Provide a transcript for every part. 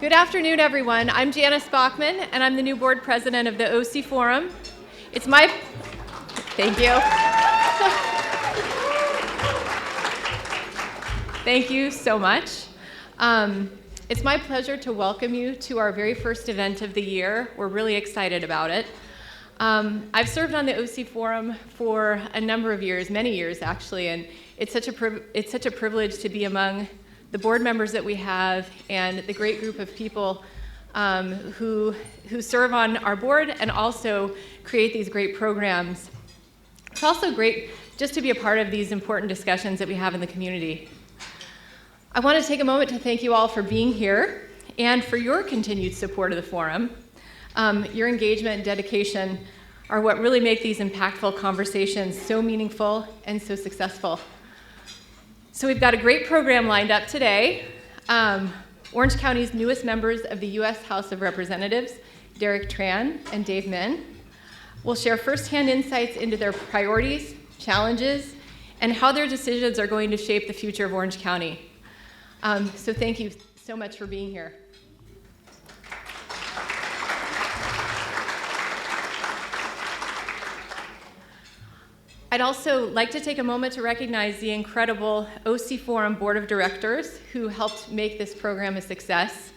Good afternoon, everyone. I'm Janice Bachman, and I'm the new board president of the OC Forum. It's my... Thank you. Thank you so much. It's my pleasure to welcome you to our very first event of the year. We're really excited about it. I've served on the OC Forum for a number of years, many years actually, and it's such a privilege to be among the board members that we have and the great group of people who serve on our board and also create these great programs. It's also great just to be a part of these important discussions that we have in the community. I want to take a moment to thank you all for being here and for your continued support of the forum. Your engagement and dedication are what really make these impactful conversations so meaningful and so successful. So we've got a great program lined up today. Orange County's newest members of the U.S. House of Representatives, Derek Tran and Dave Min, will share firsthand insights into their priorities, challenges, and how their decisions are going to shape the future of Orange County. So thank you so much for being here. I'd also like to take a moment to recognize the incredible OC Forum Board of Directors who helped make this program a success.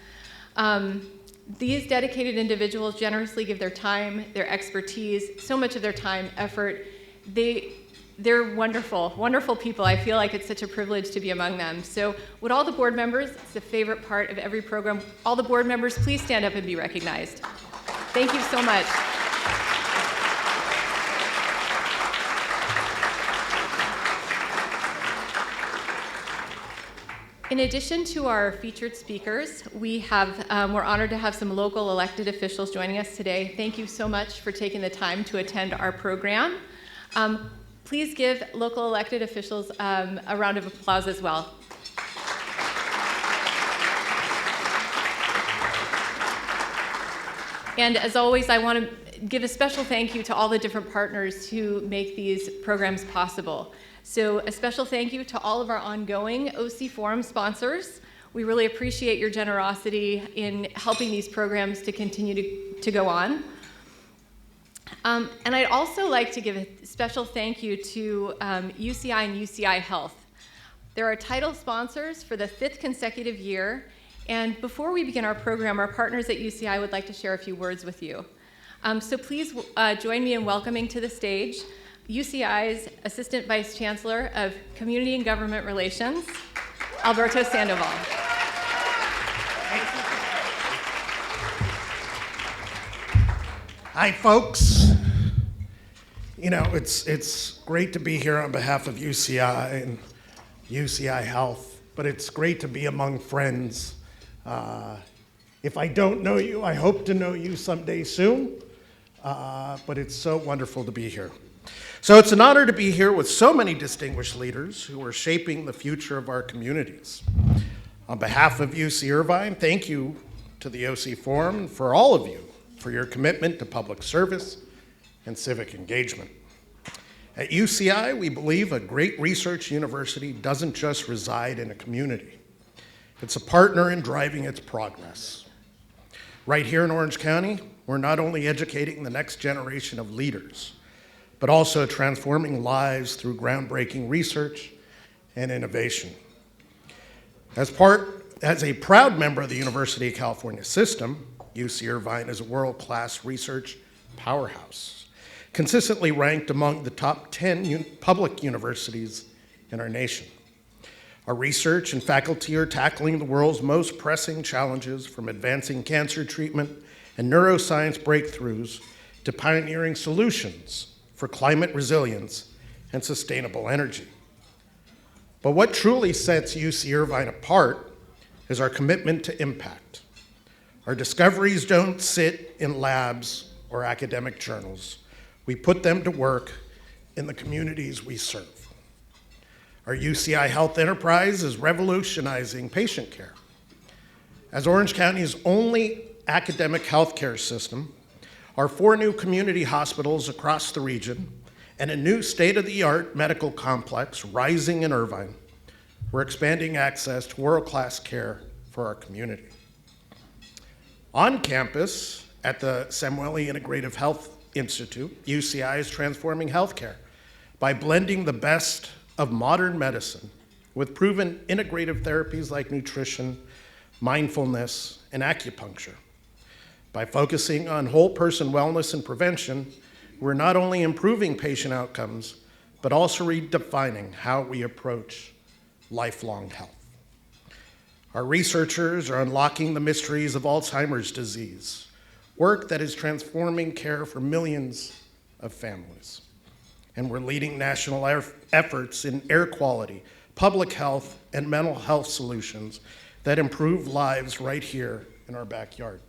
These dedicated individuals generously give their time, their expertise, so much of their time, effort. They're wonderful, wonderful people. I feel like it's such a privilege to be among them. So would all the board members, it's a favorite part of every program, all the board members, please stand up and be recognized. Thank you so much. In addition to our featured speakers, we're honored to have some local elected officials joining us today. Thank you so much for taking the time to attend our program. Please give local elected officials a round of applause as well. And as always, I want to give a special thank you to all the different partners who make these programs possible. So a special thank you to all of our ongoing OC Forum sponsors. We really appreciate your generosity in helping these programs to continue to go on. And I'd also like to give a special thank you to UCI and UCI Health. They're our title sponsors for the 5th consecutive year. And before we begin our program, our partners at UCI would like to share a few words with you. So please join me in welcoming to the stage UCI's Assistant Vice Chancellor of Community and Government Relations, Alberto Sandoval. Hi, folks. You know, it's great to be here on behalf of UCI and UCI Health, but it's great to be among friends. If I don't know you, I hope to know you someday soon, but it's so wonderful to be here. So it's an honor to be here with so many distinguished leaders who are shaping the future of our communities. On behalf of UC Irvine, thank you to the OC Forum and for all of you for your commitment to public service and civic engagement. At UCI, we believe a great research university doesn't just reside in a community. It's a partner in driving its progress. Right here in Orange County, we're not only educating the next generation of leaders, but also transforming lives through groundbreaking research and innovation. As a proud member of the University of California system, UC Irvine is a world-class research powerhouse, consistently ranked among the top 10 public universities in our nation. Our research and faculty are tackling the world's most pressing challenges, from advancing cancer treatment and neuroscience breakthroughs to pioneering solutions for climate resilience and sustainable energy. But what truly sets UC Irvine apart is our commitment to impact. Our discoveries don't sit in labs or academic journals. We put them to work in the communities we serve. Our UCI Health enterprise is revolutionizing patient care. As Orange County's only academic healthcare system, our 4 new community hospitals across the region, and a new state-of-the-art medical complex rising in Irvine, we're expanding access to world-class care for our community. On campus at the Samueli Integrative Health Institute, UCI is transforming healthcare by blending the best of modern medicine with proven integrative therapies like nutrition, mindfulness, and acupuncture. By focusing on whole person wellness and prevention, we're not only improving patient outcomes, but also redefining how we approach lifelong health. Our researchers are unlocking the mysteries of Alzheimer's disease, work that is transforming care for millions of families. And we're leading national efforts in air quality, public health, and mental health solutions that improve lives right here in our backyard.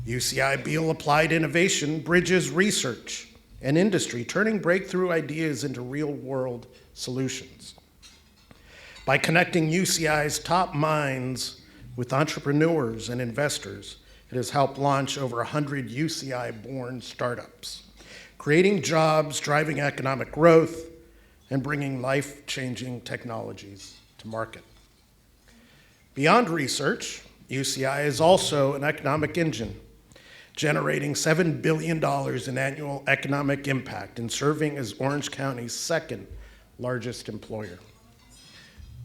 UCI Beale Applied Innovation bridges research and industry, turning breakthrough ideas into real-world solutions. By connecting UCI's top minds with entrepreneurs and investors, it has helped launch over 100 UCI-born startups, creating jobs, driving economic growth, and bringing life-changing technologies to market. Beyond research, UCI is also an economic engine, generating $7 billion in annual economic impact and serving as Orange County's second largest employer.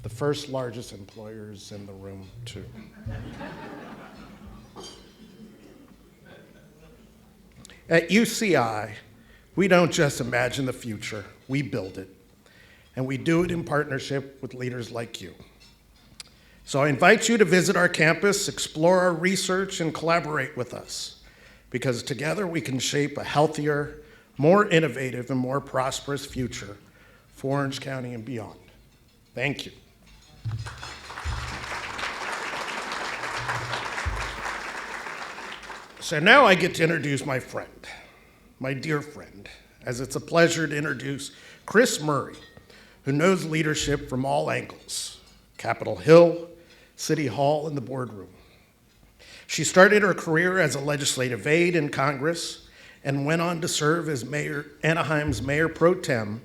The first largest employer is in the room, too. At UCI, we don't just imagine the future, we build it. And we do it in partnership with leaders like you. So I invite you to visit our campus, explore our research, and collaborate with us, because together we can shape a healthier, more innovative, and more prosperous future for Orange County and beyond. Thank you. So now I get to introduce my friend, my dear friend, as it's a pleasure to introduce Chris Murray, who knows leadership from all angles, Capitol Hill, City Hall, and the boardroom. She started her career as a legislative aide in Congress and went on to serve as Anaheim's mayor pro tem,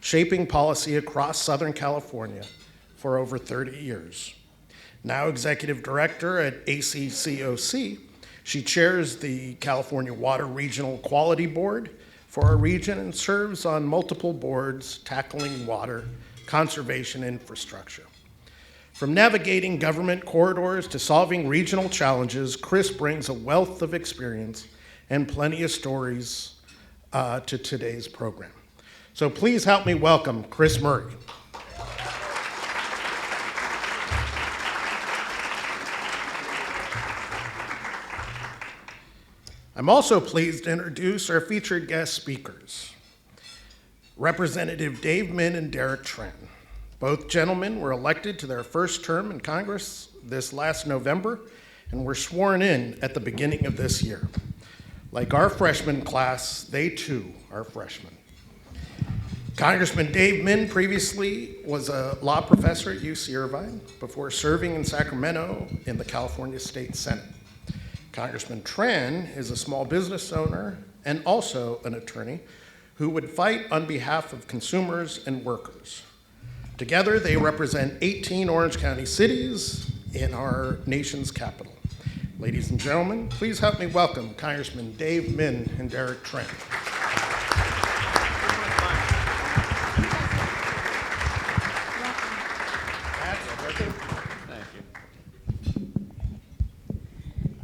shaping policy across Southern California for over 30 years. Now executive director at ACCOC, she chairs the California Water Regional Quality Board for our region and serves on multiple boards tackling water, conservation, infrastructure. From navigating government corridors to solving regional challenges, Chris brings a wealth of experience and plenty of stories to today's program. So please help me welcome Chris Murray. I'm also pleased to introduce our featured guest speakers, Representative Min and Derek Tran. Both gentlemen were elected to their first term in Congress this last November and were sworn in at the beginning of this year. Like our freshman class, they too are freshmen. Congressman Min previously was a law professor at UC Irvine before serving in Sacramento in the California State Senate. Congressman Tran is a small business owner and also an attorney who would fight on behalf of consumers and workers. Together, they represent 18 Orange County cities in our nation's capital. Ladies and gentlemen, please help me welcome Congressman Min and Derek Tran.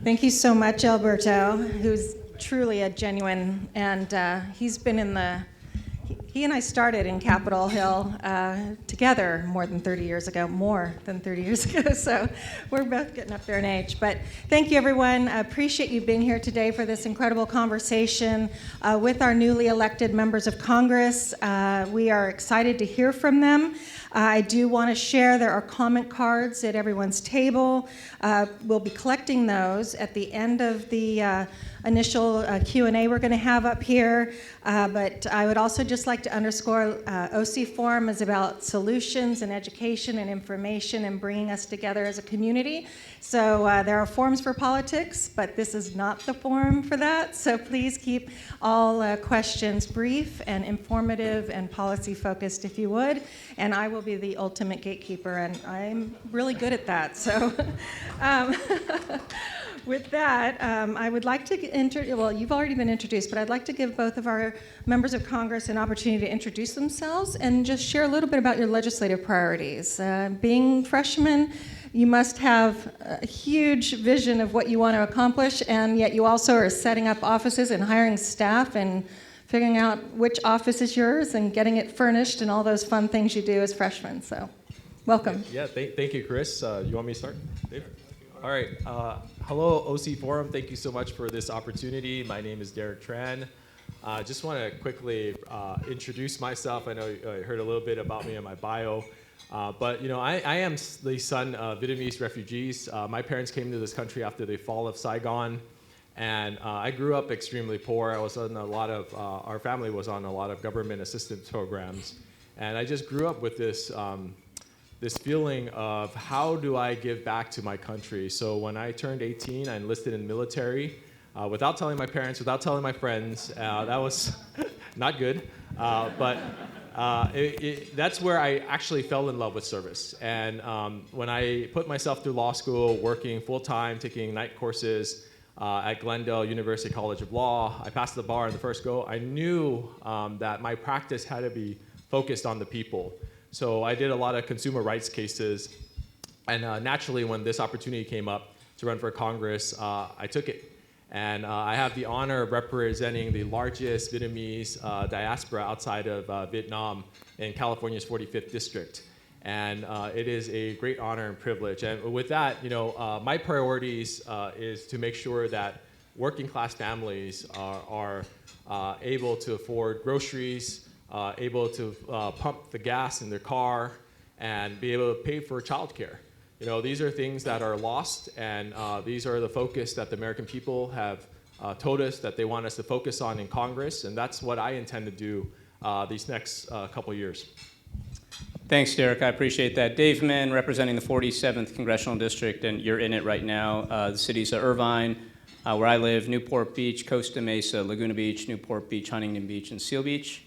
Thank you so much, Alberto, who's truly a genuine, and he's been in he and I started in Capitol Hill together more than 30 years ago, so we're both getting up there in age. But thank you, everyone. I appreciate you being here today for this incredible conversation with our newly elected members of Congress. We are excited to hear from them. I do want to share there are comment cards at everyone's table. We'll be collecting those at the end of the initial Q&A we're going to have up here. But I would also just like to underscore OC Forum is about solutions and education and information and bringing us together as a community. So there are forums for politics, but this is not the forum for that. So please keep all questions brief and informative and policy focused if you would. And I will be the ultimate gatekeeper, and I'm really good at that. So. With that, I would like to well, you've already been introduced, but I'd like to give both of our members of Congress an opportunity to introduce themselves and just share a little bit about your legislative priorities. Being freshmen, you must have a huge vision of what you want to accomplish, and yet you also are setting up offices and hiring staff and figuring out which office is yours and getting it furnished and all those fun things you do as freshmen. So, welcome. Yeah, thank you, Chris. You want me to start, Dave? All right. Hello, OC Forum. Thank you so much for this opportunity. My name is Derek Tran. Just want to quickly introduce myself. I know you heard a little bit about me in my bio. But I am the son of Vietnamese refugees. My parents came to this country after the fall of Saigon. And I grew up extremely poor. I was on our family was on a lot of government assistance programs. And I just grew up with this feeling of how do I give back to my country? So when I turned 18, I enlisted in the military without telling my parents, without telling my friends. That was not good. But that's where I actually fell in love with service. And when I put myself through law school, working full-time, taking night courses, at Glendale University College of Law, I passed the bar in the first go. I knew that my practice had to be focused on the people. So I did a lot of consumer rights cases. And naturally, when this opportunity came up to run for Congress, I took it. And I have the honor of representing the largest Vietnamese diaspora outside of Vietnam in California's 45th district. And it is a great honor and privilege. And with that, my priorities is to make sure that working class families are able to afford groceries, able to pump the gas in their car, and be able to pay for childcare. These are things that are lost, and these are the focus that the American people have told us that they want us to focus on in Congress, and that's what I intend to do these next couple years. Thanks, Derek. I appreciate that. Dave Min, representing the 47th Congressional District, and you're in it right now. The cities of Irvine, where I live, Newport Beach, Costa Mesa, Laguna Beach, Newport Beach, Huntington Beach, and Seal Beach.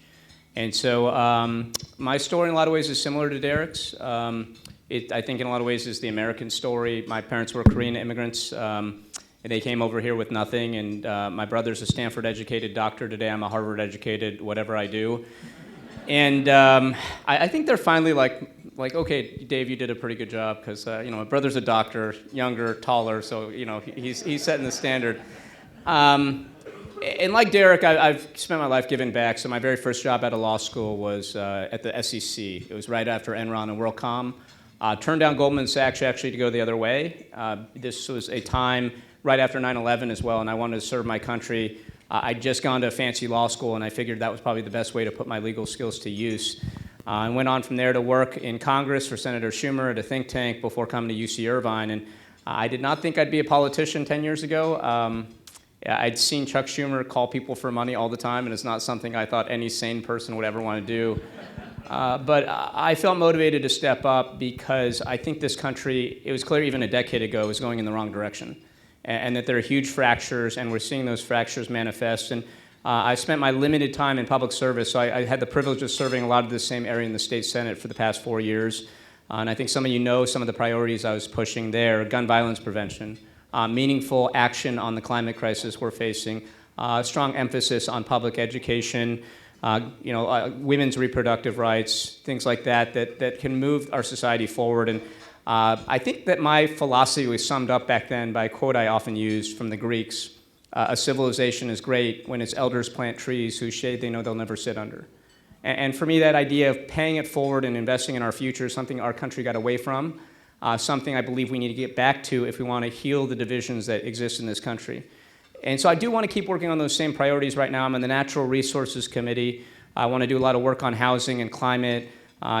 And so my story in a lot of ways is similar to Derek's. I think in a lot of ways is the American story. My parents were Korean immigrants. They came over here with nothing, and my brother's a Stanford-educated doctor today. I'm a Harvard-educated whatever I do. And I think they're finally like, okay, Dave, you did a pretty good job because my brother's a doctor, younger, taller, so he's setting the standard. And like Derek, I've spent my life giving back. So my very first job out of law school was at the SEC. It was right after Enron and WorldCom. Turned down Goldman Sachs actually to go the other way. This was a time right after 9/11 as well, and I wanted to serve my country. I'd just gone to a fancy law school, and I figured that was probably the best way to put my legal skills to use. And went on from there to work in Congress for Senator Schumer at a think tank before coming to UC Irvine. And I did not think I'd be a politician 10 years ago. I'd seen Chuck Schumer call people for money all the time, and it's not something I thought any sane person would ever want to do. But I felt motivated to step up because I think this country, it was clear even a decade ago, was going in the wrong direction. And that there are huge fractures, and we're seeing those fractures manifest. And I spent my limited time in public service, so I had the privilege of serving a lot of the same area in the state Senate for the past 4 years. And I think some of you know some of the priorities I was pushing there: gun violence prevention, meaningful action on the climate crisis we're facing, strong emphasis on public education, women's reproductive rights, things like that can move our society forward. And I think that my philosophy was summed up back then by a quote I often used from the Greeks: a civilization is great when its elders plant trees whose shade they know they'll never sit under. And for me, that idea of paying it forward and investing in our future is something our country got away from, something I believe we need to get back to if we want to heal the divisions that exist in this country. And so I do want to keep working on those same priorities right now. I'm on the Natural Resources Committee. I want to do a lot of work on housing and climate,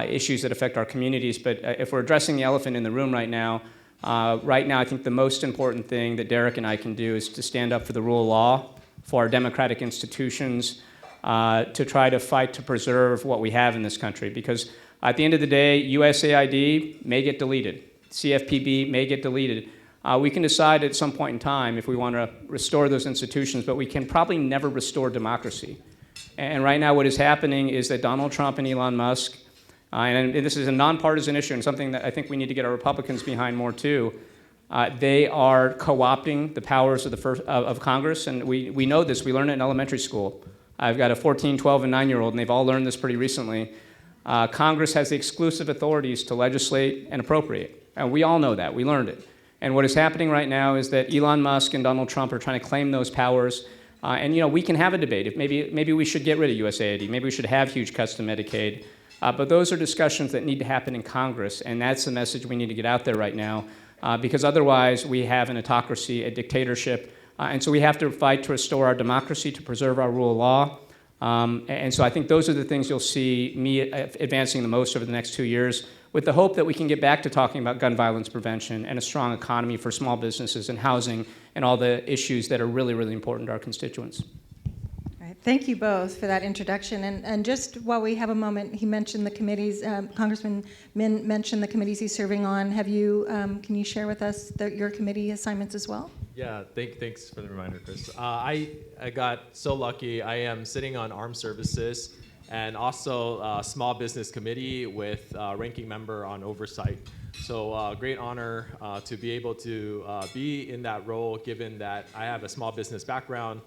issues that affect our communities. But if we're addressing the elephant in the room right now, I think the most important thing that Derek and I can do is to stand up for the rule of law, for our democratic institutions, to try to fight to preserve what we have in this country. Because at the end of the day, USAID may get deleted. CFPB may get deleted. We can decide at some point in time if we want to restore those institutions, but we can probably never restore democracy. And right now what is happening is that Donald Trump and Elon Musk, and this is a nonpartisan issue and something that I think we need to get our Republicans behind more too, They are co-opting the powers of Congress, and we know this. We learned it in elementary school. I've got a 14, 12, and 9-year-old, and they've all learned this pretty recently. Congress has the exclusive authorities to legislate and appropriate, and we all know that. We learned it. And what is happening right now is that Elon Musk and Donald Trump are trying to claim those powers. And we can have a debate. If maybe we should get rid of USAID. Maybe we should have huge custom Medicaid. But those are discussions that need to happen in Congress, and that's the message we need to get out there right now, because otherwise we have an autocracy, a dictatorship, and so we have to fight to restore our democracy, to preserve our rule of law. And so I think those are the things you'll see me advancing the most over the next 2 years, with the hope that we can get back to talking about gun violence prevention and a strong economy for small businesses and housing and all the issues that are really, really important to our constituents. All right. Thank you both for that introduction. And just while we have a moment, he mentioned the committees, Congressman Min mentioned the committees he's serving on. Can you share with us your committee assignments as well? Yeah, thanks for the reminder, Chris. I got so lucky. I am sitting on Armed Services and also Small Business Committee with ranking member on oversight. So great honor to be able to be in that role, given that I have a small business background,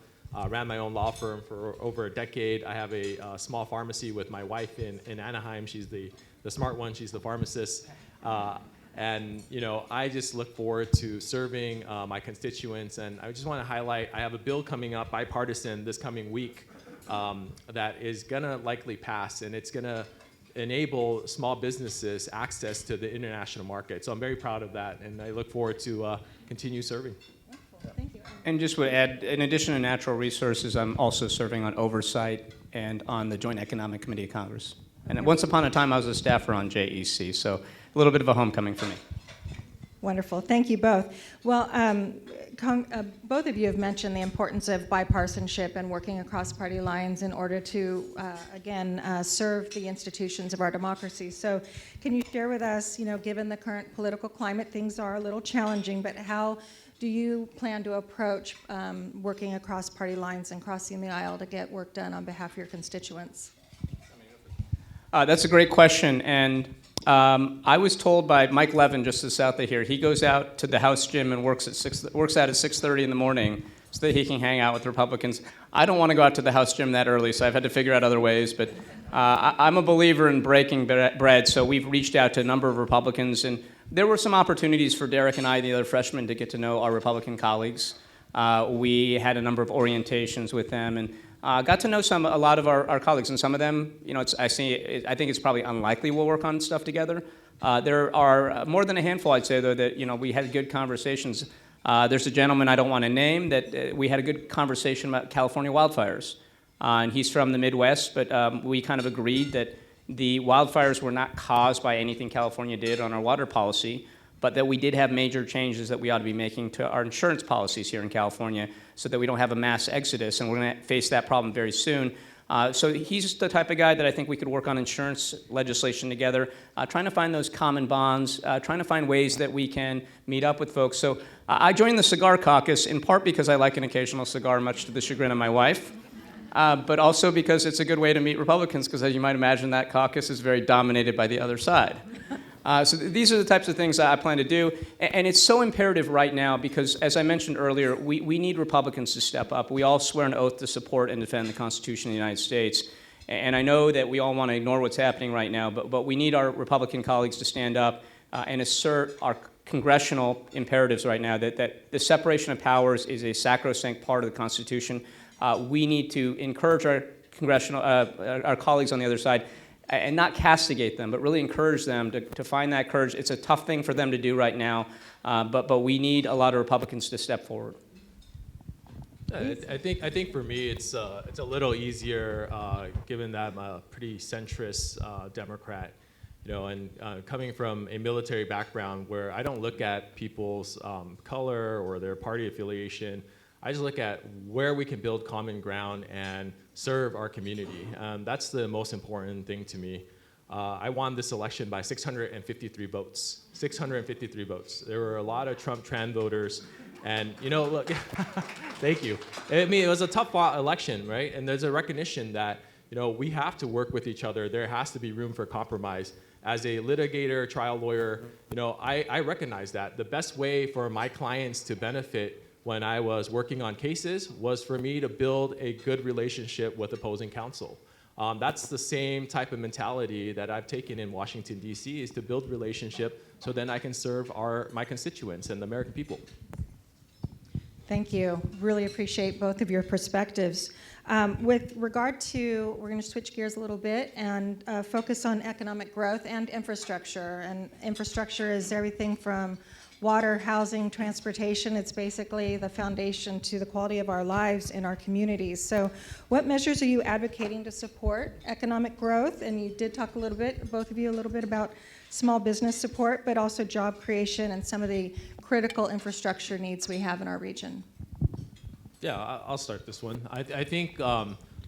ran my own law firm for over a decade. I have a small pharmacy with my wife in Anaheim. She's the smart one. She's the pharmacist. And I just look forward to serving my constituents. And I just want to highlight, I have a bill coming up, bipartisan, this coming week, that is going to likely pass, and it's going to enable small businesses access to the international market. So I'm very proud of that, and I look forward to continue serving. Thank you. And just would add, in addition to natural resources, I'm also serving on oversight and on the Joint Economic Committee of Congress. And once upon a time, I was a staffer on JEC, so a little bit of a homecoming for me. Wonderful. Thank you both. Well, both of you have mentioned the importance of bipartisanship and working across party lines in order to, again, serve the institutions of our democracy. So can you share with us, given the current political climate, things are a little challenging, but how do you plan to approach working across party lines and crossing the aisle to get work done on behalf of your constituents? That's a great question, and I was told by Mike Levin, just south of here, he goes out to the House gym and works out at 6:30 in the morning so that he can hang out with Republicans. I don't want to go out to the House gym that early, so I've had to figure out other ways, but I'm a believer in breaking bread, so we've reached out to a number of Republicans, and there were some opportunities for Derek and I and the other freshmen to get to know our Republican colleagues. We had a number of orientations with them, and got to know a lot of our colleagues, and some of them, I think it's probably unlikely we'll work on stuff together. There are more than a handful, I'd say, though, that we had good conversations. There's a gentleman I don't want to name that we had a good conversation about California wildfires, and he's from the Midwest, but we kind of agreed that the wildfires were not caused by anything California did on our water policy, but that we did have major changes that we ought to be making to our insurance policies here in California so that we don't have a mass exodus, and we're going to face that problem very soon. So he's the type of guy that I think we could work on insurance legislation together, trying to find those common bonds, trying to find ways that we can meet up with folks. So I joined the Cigar Caucus in part because I like an occasional cigar, much to the chagrin of my wife, but also because it's a good way to meet Republicans, because as you might imagine, that caucus is very dominated by the other side. So these are the types of things that I plan to do. And it's so imperative right now because, as I mentioned earlier, we need Republicans to step up. We all swear an oath to support and defend the Constitution of the United States. And I know that we all want to ignore what's happening right now, but we need our Republican colleagues to stand up and assert our congressional imperatives right now, that the separation of powers is a sacrosanct part of the Constitution. We need to encourage our our colleagues on the other side and not castigate them, but really encourage them to find that courage. It's a tough thing for them to do right now, but we need a lot of Republicans to step forward. I think for me it's a little easier given that I'm a pretty centrist Democrat, and coming from a military background where I don't look at people's color or their party affiliation. I just look at where we can build common ground and serve our community. That's the most important thing to me. I won this election by 653 votes. 653 votes. There were a lot of Trump-Tran voters, and look, thank you. I mean, it was a tough election, right? And there's a recognition that we have to work with each other. There has to be room for compromise. as a litigator, trial lawyer, I recognize that the best way for my clients to benefit when I was working on cases was for me to build a good relationship with opposing counsel. That's the same type of mentality that I've taken in Washington, D.C., is to build relationship so then I can serve my constituents and the American people. Thank you. Really appreciate both of your perspectives. With regard to, we're going to switch gears a little bit and focus on economic growth and infrastructure. And infrastructure is everything from water, housing, transportation. It's basically the foundation to the quality of our lives in our communities. So what measures are you advocating to support economic growth? And you did talk a little bit, both of you, a little bit about small business support, but also job creation and some of the critical infrastructure needs we have in our region. Yeah, I'll start this one. I think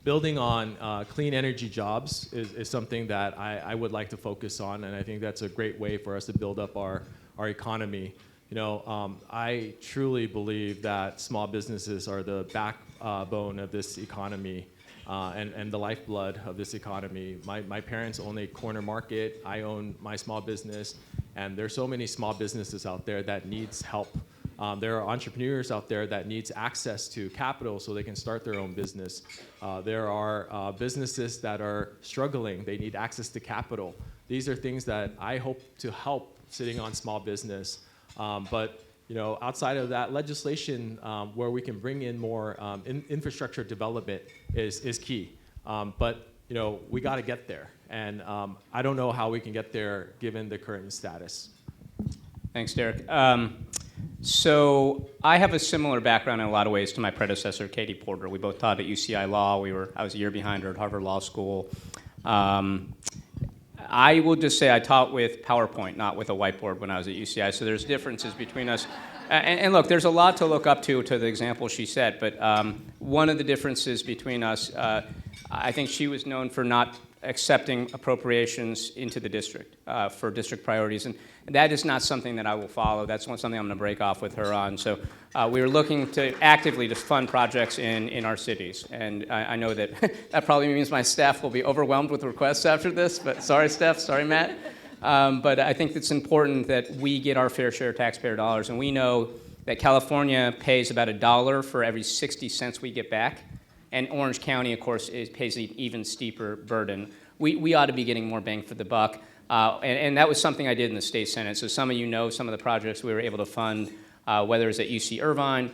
building on clean energy jobs is something that I would like to focus on, and I think that's a great way for us to build up our economy. I truly believe that small businesses are the backbone of this economy and the lifeblood of this economy. My parents own a corner market. I own my small business, and there's so many small businesses out there that needs help. There are entrepreneurs out there that needs access to capital so they can start their own business. There are businesses that are struggling. They need access to capital. These are things that I hope to help sitting on small business. But outside of that, legislation where we can bring in more infrastructure development is key. But we got to get there, and I don't know how we can get there given the current status. Thanks, Derek. So I have a similar background in a lot of ways to my predecessor, Katie Porter. We both taught at UCI Law. I was a year behind her at Harvard Law School. I will just say I taught with PowerPoint, not with a whiteboard when I was at UCI, so there's differences between us. And look, there's a lot to look up to the example she set, but one of the differences between us, I think she was known for not accepting appropriations into the district for district priorities, and that is not something that I will follow. That's something I'm going to break off with her on. So we are looking to actively to fund projects in our cities, and I know that that probably means my staff will be overwhelmed with requests after this, but sorry, Steph, sorry, Matt. But I think it's important that we get our fair share of taxpayer dollars, and we know that California pays about $1 for every 60 cents we get back. And Orange County, of course, pays an even steeper burden. We ought to be getting more bang for the buck. And that was something I did in the state Senate. So some of you know some of the projects we were able to fund, whether it's at UC Irvine,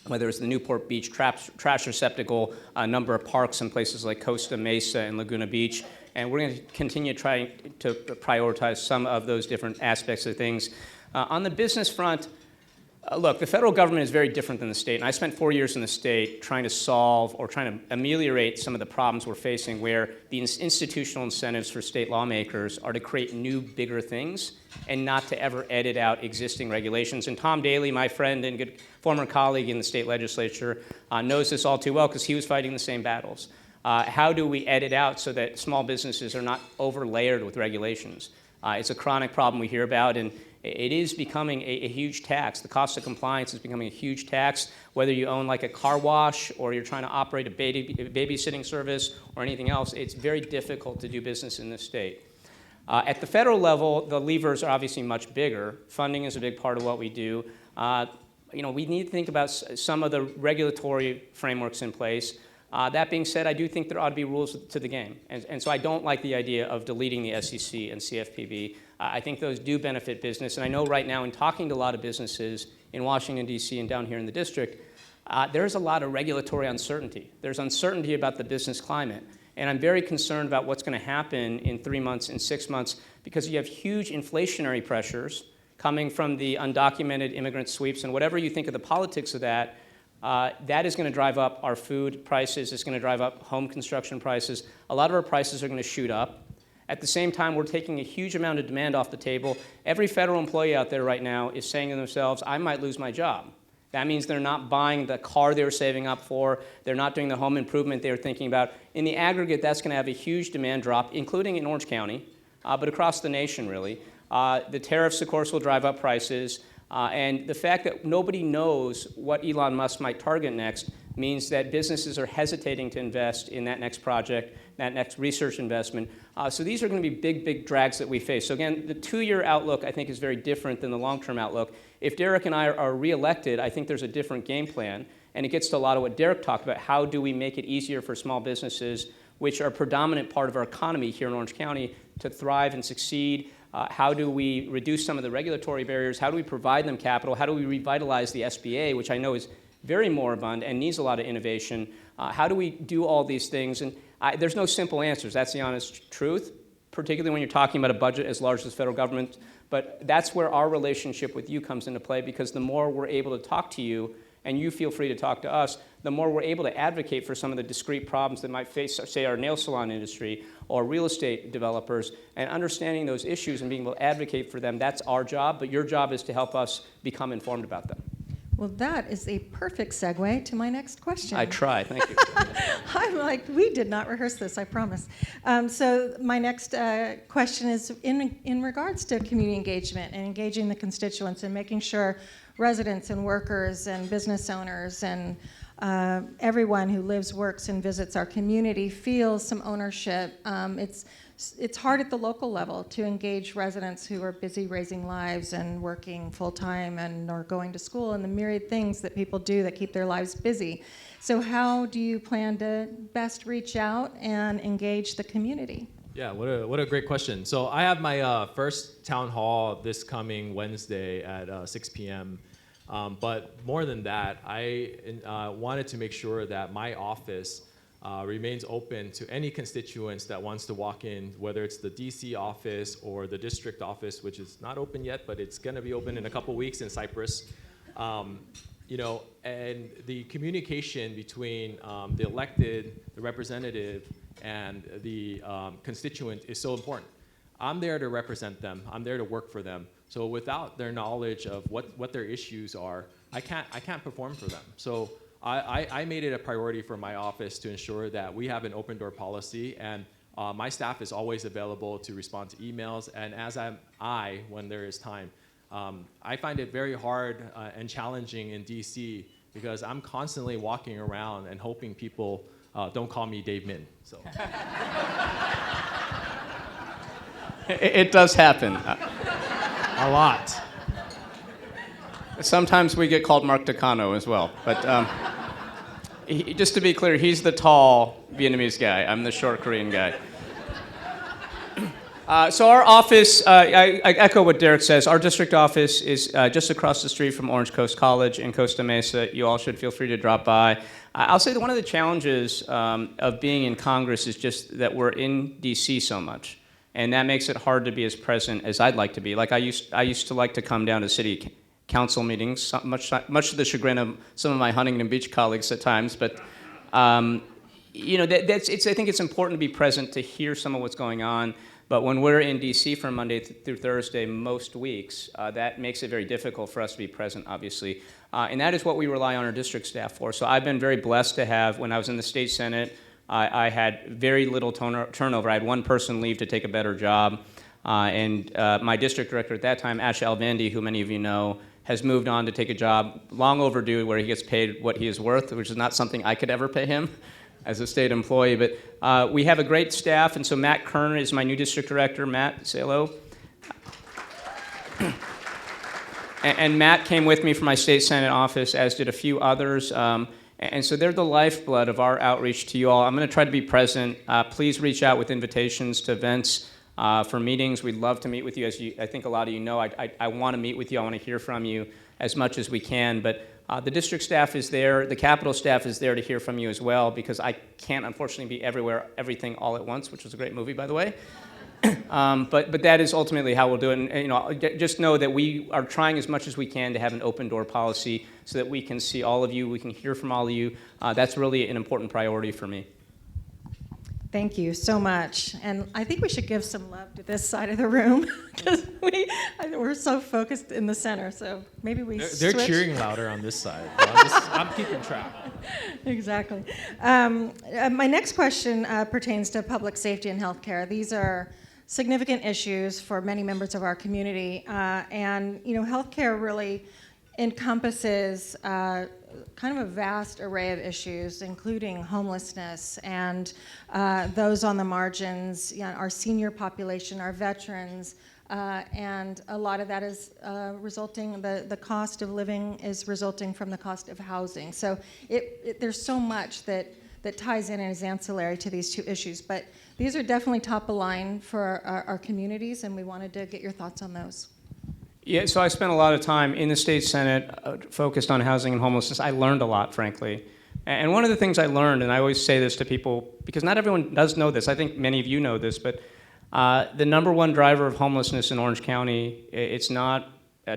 whether it's the Newport Beach trash receptacle, a number of parks in places like Costa Mesa and Laguna Beach. And we're going to continue trying to prioritize some of those different aspects of things. On the business front, look, the federal government is very different than the state, and I spent 4 years in the state trying to solve or trying to ameliorate some of the problems we're facing where the institutional incentives for state lawmakers are to create new, bigger things and not to ever edit out existing regulations. And Tom Daley, my friend and good former colleague in the state legislature, knows this all too well because he was fighting the same battles. How do we edit out so that small businesses are not over-layered with regulations? It's a chronic problem we hear about, and it is becoming a huge tax. The cost of compliance is becoming a huge tax, whether you own like a car wash or you're trying to operate a babysitting service or anything else. It's very difficult to do business in this state. At the federal level, the levers are obviously much bigger. Funding is a big part of what we do. We need to think about some of the regulatory frameworks in place. That being said, I do think there ought to be rules to the game. And so I don't like the idea of deleting the SEC and CFPB. I think those do benefit business. And I know right now in talking to a lot of businesses in Washington, D.C. and down here in the district, there's a lot of regulatory uncertainty. There's uncertainty about the business climate. And I'm very concerned about what's going to happen in 3 months and 6 months because you have huge inflationary pressures coming from the undocumented immigrant sweeps. And whatever you think of the politics of that, that is going to drive up our food prices. It's going to drive up home construction prices. A lot of our prices are going to shoot up. At the same time, we're taking a huge amount of demand off the table. Every federal employee out there right now is saying to themselves, I might lose my job. That means they're not buying the car they were saving up for. They're not doing the home improvement they were thinking about. In the aggregate, that's going to have a huge demand drop, including in Orange County, but across the nation, really. The tariffs, of course, will drive up prices. And the fact that nobody knows what Elon Musk might target next means that businesses are hesitating to invest in that next project that next research investment. So these are going to be big, big drags that we face. So again, the 2-year outlook, I think, is very different than the long-term outlook. If Derek and I are reelected, I think there's a different game plan. And it gets to a lot of what Derek talked about. How do we make it easier for small businesses, which are a predominant part of our economy here in Orange County, to thrive and succeed? How do we reduce some of the regulatory barriers? How do we provide them capital? How do we revitalize the SBA, which I know is very moribund and needs a lot of innovation? How do we do all these things? And there's no simple answers. That's the honest truth, particularly when you're talking about a budget as large as the federal government. But that's where our relationship with you comes into play, because the more we're able to talk to you, and you feel free to talk to us, the more we're able to advocate for some of the discrete problems that might face, say, our nail salon industry or real estate developers, and understanding those issues and being able to advocate for them. That's our job, but your job is to help us become informed about them. Well, that is a perfect segue to my next question. I try, thank you. I'm like, we did not rehearse this, I promise. So my next question is in regards to community engagement and engaging the constituents and making sure residents and workers and business owners and everyone who lives, works, and visits our community feels some ownership. It's hard at the local level to engage residents who are busy raising lives and working full-time and or going to school and the myriad things that people do that keep their lives busy. So how do you plan to best reach out and engage the community? Yeah, what a great question. So I have my first town hall this coming Wednesday at 6 p.m. But more than that, I wanted to make sure that my office remains open to any constituents that wants to walk in, whether it's the DC office or the district office, which is not open yet, but it's going to be open in a couple weeks in Cypress. And the communication between the elected, the representative, and the constituent is so important. I'm there to represent them. I'm there to work for them. So without their knowledge of what their issues are, I can't perform for them. So I made it a priority for my office to ensure that we have an open door policy, and my staff is always available to respond to emails, and as am I when there is time. I find it very hard and challenging in DC because I'm constantly walking around and hoping people don't call me Dave Min. So. It does happen. A lot. Sometimes we get called Mark Decano as well. But just to be clear, he's the tall Vietnamese guy. I'm the short Korean guy. So our office, I echo what Derek says. Our district office is just across the street from Orange Coast College in Costa Mesa. You all should feel free to drop by. I'll say that one of the challenges of being in Congress is just that we're in D.C. so much. And that makes it hard to be as present as I'd like to be. Like I used to like to come down to city council meetings, much to the chagrin of some of my Huntington Beach colleagues at times. But I think it's important to be present to hear some of what's going on. But when we're in D.C. from Monday through Thursday most weeks, that makes it very difficult for us to be present, obviously. And that is what we rely on our district staff for. So I've been very blessed to have, when I was in the state Senate, I had very little turnover. I had one person leave to take a better job. And my district director at that time, Ash Alvandi, who many of you know, has moved on to take a job long overdue where he gets paid what he is worth, which is not something I could ever pay him as a state employee. But we have a great staff, and so Matt Kerner is my new district director. Matt, say hello. And Matt came with me from my state Senate office, as did a few others. And so they're the lifeblood of our outreach to you all. I'm going to try to be present. Please reach out with invitations to events, for meetings. We'd love to meet with you. As I think a lot of you know, I want to meet with you. I want to hear from you as much as we can. But the district staff is there. The Capitol staff is there to hear from you as well, because I can't, unfortunately, be everywhere, everything all at once, which was a great movie, by the way. But that is ultimately how we'll do it. And just know that we are trying as much as we can to have an open door policy so that we can see all of you, we can hear from all of you. That's really an important priority for me. Thank you so much. And I think we should give some love to this side of the room because we're so focused in the center. So maybe we They're switch. cheering louder on this side. I'm keeping track. Exactly. My next question pertains to public safety and healthcare. These are significant issues for many members of our community, and healthcare really encompasses kind of a vast array of issues, including homelessness and those on the margins, our senior population, our veterans, and a lot of that is resulting, the cost of living is resulting from the cost of housing. So there's so much that ties in and is ancillary to these two issues. But these are definitely top of line for our communities, and we wanted to get your thoughts on those. Yeah, so I spent a lot of time in the state Senate focused on housing and homelessness. I learned a lot, frankly. And one of the things I learned, and I always say this to people, because not everyone does know this, I think many of you know this, but the number one driver of homelessness in Orange County, it's not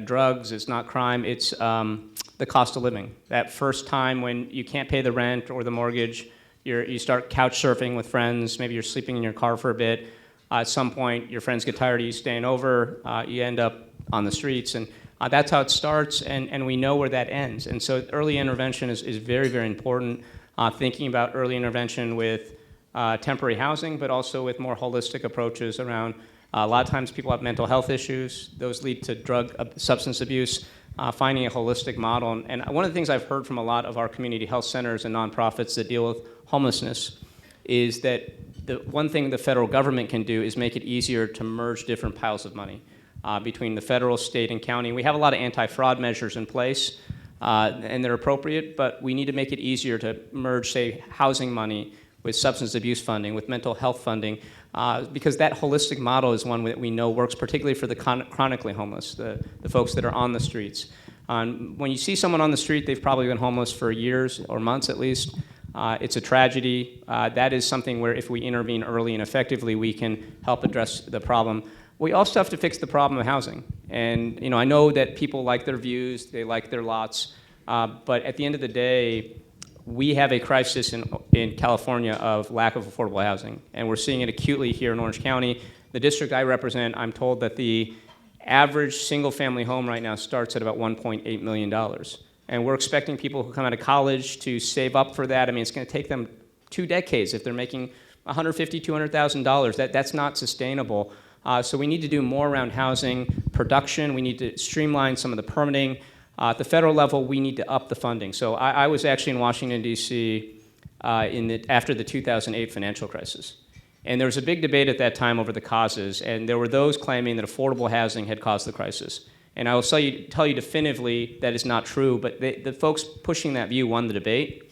drugs, it's not crime, it's the cost of living. That first time when you can't pay the rent or the mortgage, you start couch surfing with friends, maybe you're sleeping in your car for a bit. At some point, your friends get tired of you staying over, you end up on the streets, and that's how it starts, and we know where that ends. And so early intervention is very, very important, thinking about early intervention with temporary housing, but also with more holistic approaches around, a lot of times people have mental health issues, those lead to substance abuse, finding a holistic model. And one of the things I've heard from a lot of our community health centers and nonprofits that deal with homelessness is that the one thing the federal government can do is make it easier to merge different piles of money between the federal, state, and county. We have a lot of anti-fraud measures in place, and they're appropriate, but we need to make it easier to merge, say, housing money with substance abuse funding, with mental health funding, because that holistic model is one that we know works particularly for the chronically homeless, the folks that are on the streets. When you see someone on the street, they've probably been homeless for years or months at least. It's a tragedy. That is something where if we intervene early and effectively, we can help address the problem. We also have to fix the problem of housing. And I know that people like their views, they like their lots, but at the end of the day, we have a crisis in California of lack of affordable housing, and we're seeing it acutely here in Orange County. The district I represent, I'm told that the average single-family home right now starts at about $1.8 million. And we're expecting people who come out of college to save up for that. I mean, it's going to take them 2 decades if they're making $150,000, $200,000. That's not sustainable. So we need to do more around housing production. We need to streamline some of the permitting. At the federal level, we need to up the funding. So I was actually in Washington, D.C. After the 2008 financial crisis. And there was a big debate at that time over the causes, and there were those claiming that affordable housing had caused the crisis. And I will tell you definitively that is not true, but the folks pushing that view won the debate.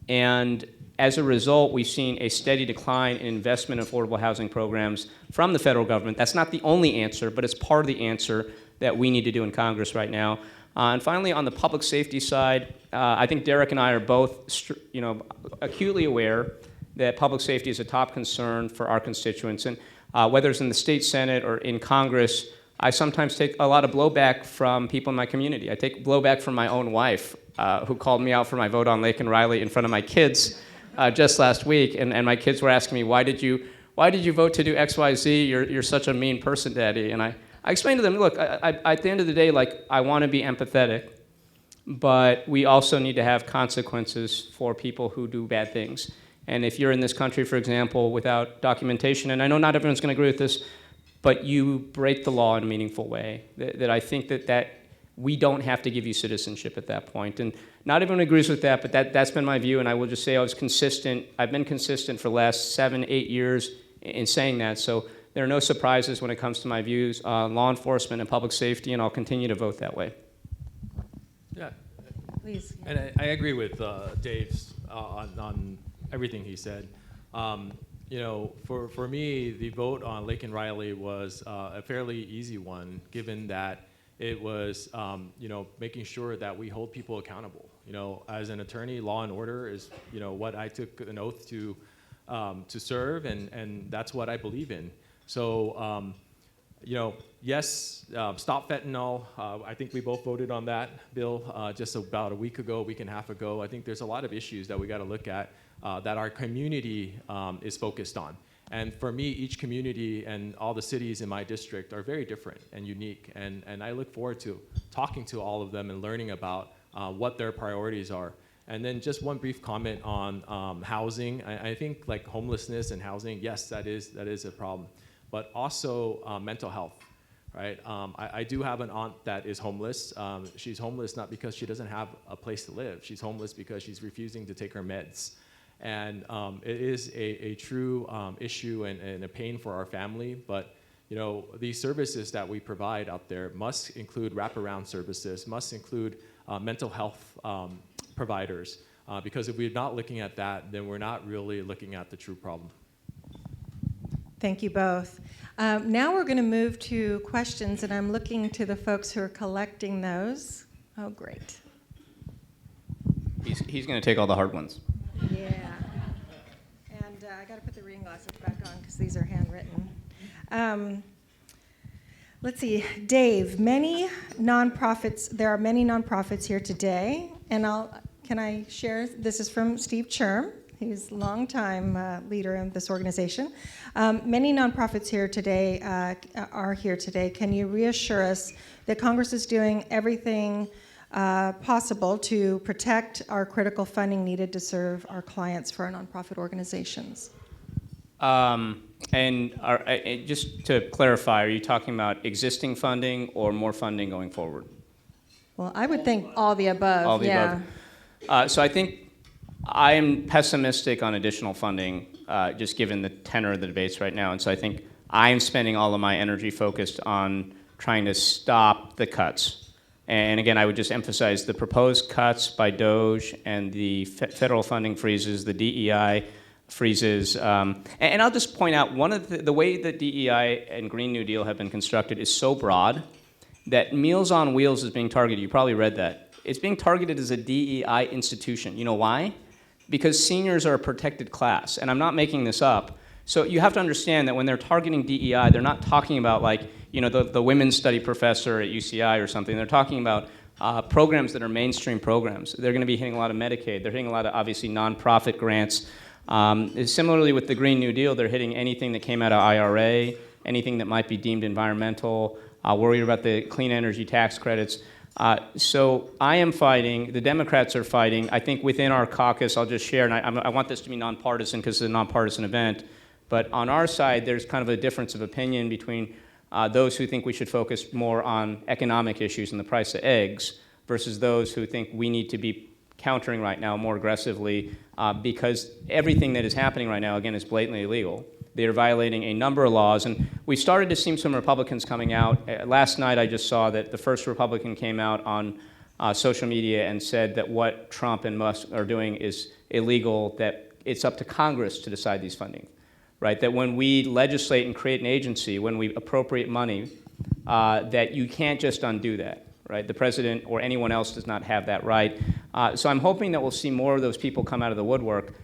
And as a result, we've seen a steady decline in investment in affordable housing programs from the federal government. That's not the only answer, but it's part of the answer that we need to do in Congress right now. And finally, on the public safety side, I think Derek and I are both acutely aware that public safety is a top concern for our constituents. And whether it's in the state Senate or in Congress, I sometimes take a lot of blowback from people in my community. I take blowback from my own wife, who called me out for my vote on Lake and Riley in front of my kids just last week. And my kids were asking me, why did you vote to do X, Y, Z? You're such a mean person, Daddy. And I explained to them, look, at the end of the day, I want to be empathetic, but we also need to have consequences for people who do bad things. And if you're in this country, for example, without documentation, and I know not everyone's going to agree with this, but you break the law in a meaningful way, that I think that we don't have to give you citizenship at that point. And not everyone agrees with that, but that's been my view, and I will just say I was consistent. I've been consistent for the last 7, 8 years in saying that. So there are no surprises when it comes to my views on law enforcement and public safety, and I'll continue to vote that way. Yeah. Please. And I agree with Dave's on everything he said. For me, the vote on Lake and Riley was a fairly easy one, given that it was, making sure that we hold people accountable. As an attorney, law and order is, what I took an oath to serve, and that's what I believe in. So, yes, stop fentanyl. I think we both voted on that bill just about a week and a half ago. I think there's a lot of issues that we got to look at that our community is focused on. And for me, each community and all the cities in my district are very different and unique. And I look forward to talking to all of them and learning about what their priorities are. And then just one brief comment on housing. I think homelessness and housing, yes, that is a problem. But also mental health. right? I do have an aunt that is homeless. She's homeless not because she doesn't have a place to live. She's homeless because she's refusing to take her meds. And it is a true issue and a pain for our family, but these services that we provide out there must include wraparound services, must include mental health providers, because if we're not looking at that, then we're not really looking at the true problem. Thank you both. Now we're going to move to questions, and I'm looking to the folks who are collecting those. Oh, great. He's going to take all the hard ones. Yeah. And I got to put the reading glasses back on because these are handwritten. Let's see, Dave. There are many nonprofits here today, and can I share? This is from Steve Churm. He's a longtime leader of this organization. Many nonprofits here today are here today. Can you reassure us that Congress is doing everything possible to protect our critical funding needed to serve our clients for our nonprofit organizations? Just to clarify, are you talking about existing funding or more funding going forward? Well, I would think all the above. All the above. So I think I am pessimistic on additional funding, just given the tenor of the debates right now. And so I think I'm spending all of my energy focused on trying to stop the cuts. And again, I would just emphasize the proposed cuts by DOGE and the federal funding freezes, the DEI freezes. And I'll just point out, one of the way that DEI and Green New Deal have been constructed is so broad that Meals on Wheels is being targeted. You probably read that. It's being targeted as a DEI institution. You know why? Because seniors are a protected class, and I'm not making this up. So you have to understand that when they're targeting DEI, they're not talking about the women's study professor at UCI or something. They're talking about programs that are mainstream programs. They're going to be hitting a lot of Medicaid. They're hitting a lot of, obviously, nonprofit grants. Similarly with the Green New Deal, they're hitting anything that came out of IRA, anything that might be deemed environmental, worried about the clean energy tax credits. So I am fighting, the Democrats are fighting. I think within our caucus, I'll just share, and I want this to be nonpartisan because it's a nonpartisan event, but on our side, there's kind of a difference of opinion between those who think we should focus more on economic issues and the price of eggs versus those who think we need to be countering right now more aggressively because everything that is happening right now, again, is blatantly illegal. They are violating a number of laws, and we started to see some Republicans coming out. Last night I just saw that the first Republican came out on social media and said that what Trump and Musk are doing is illegal, that it's up to Congress to decide these funding, right? That when we legislate and create an agency, when we appropriate money, that you can't just undo that, right? The president or anyone else does not have that right. So I'm hoping that we'll see more of those people come out of the woodwork.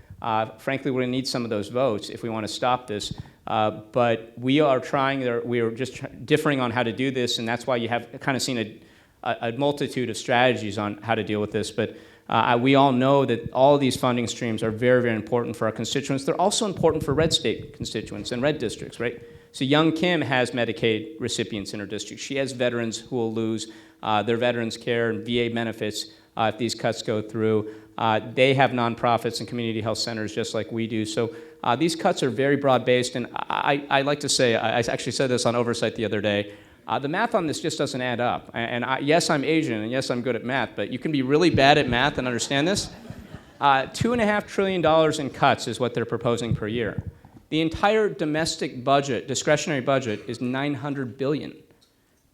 Frankly, we're going to need some of those votes if we want to stop this. But we are trying, we are just differing on how to do this, and that's why you have kind of seen a multitude of strategies on how to deal with this. But we all know that all of these funding streams are very, very important for our constituents. They're also important for red state constituents and red districts, right? So Young Kim has Medicaid recipients in her district. She has veterans who will lose their veterans care and VA benefits if these cuts go through. They have nonprofits and community health centers just like we do. So these cuts are very broad-based, and I like to say, I actually said this on Oversight the other day, the math on this just doesn't add up. Yes, I'm Asian, and yes, I'm good at math, but you can be really bad at math and understand this. $2.5 trillion in cuts is what they're proposing per year. The entire domestic budget, discretionary budget, is $900 billion.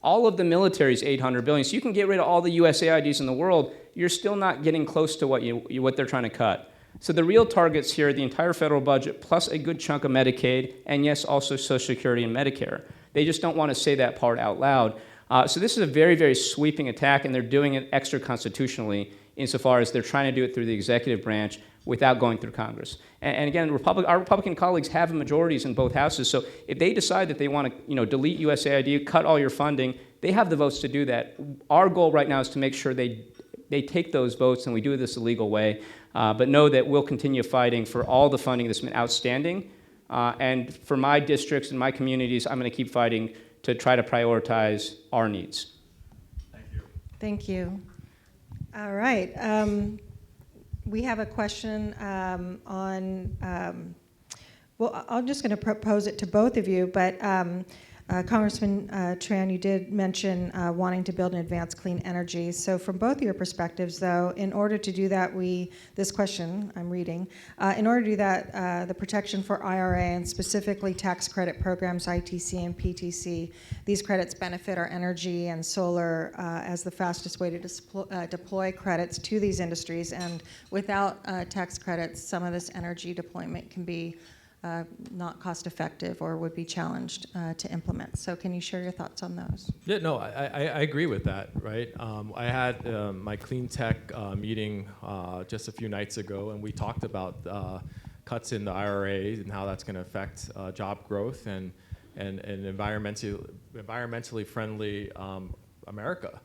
All of the military is $800 billion. So you can get rid of all the USAIDs in the world, you're still not getting close to what they're trying to cut. So the real targets here, the entire federal budget, plus a good chunk of Medicaid, and yes, also Social Security and Medicare. They just don't want to say that part out loud. So this is a very, very sweeping attack, and they're doing it extra constitutionally insofar as they're trying to do it through the executive branch without going through Congress. And again, our Republican colleagues have majorities in both houses, so if they decide that they want to delete USAID, cut all your funding, they have the votes to do that. Our goal right now is to make sure they take those votes and we do this the legal way, but know that we'll continue fighting for all the funding that's been outstanding. And for my districts and my communities, I'm going to keep fighting to try to prioritize our needs. Thank you. Thank you. All right. We have a question well, I'm just going to propose it to both of you, but Congressman Tran, you did mention wanting to build and advance clean energy. So from both of your perspectives, though, in order to do that, this question I'm reading, in order to do that, the protection for IRA and specifically tax credit programs, ITC and PTC, these credits benefit our energy and solar as the fastest way to deploy credits to these industries. And without tax credits, some of this energy deployment can be not cost effective or would be challenged to implement. So can you share your thoughts on those? Yeah, no, I agree with that, right? I had my clean tech meeting just a few nights ago, and we talked about cuts in the IRA and how that's going to affect job growth and environmentally friendly America.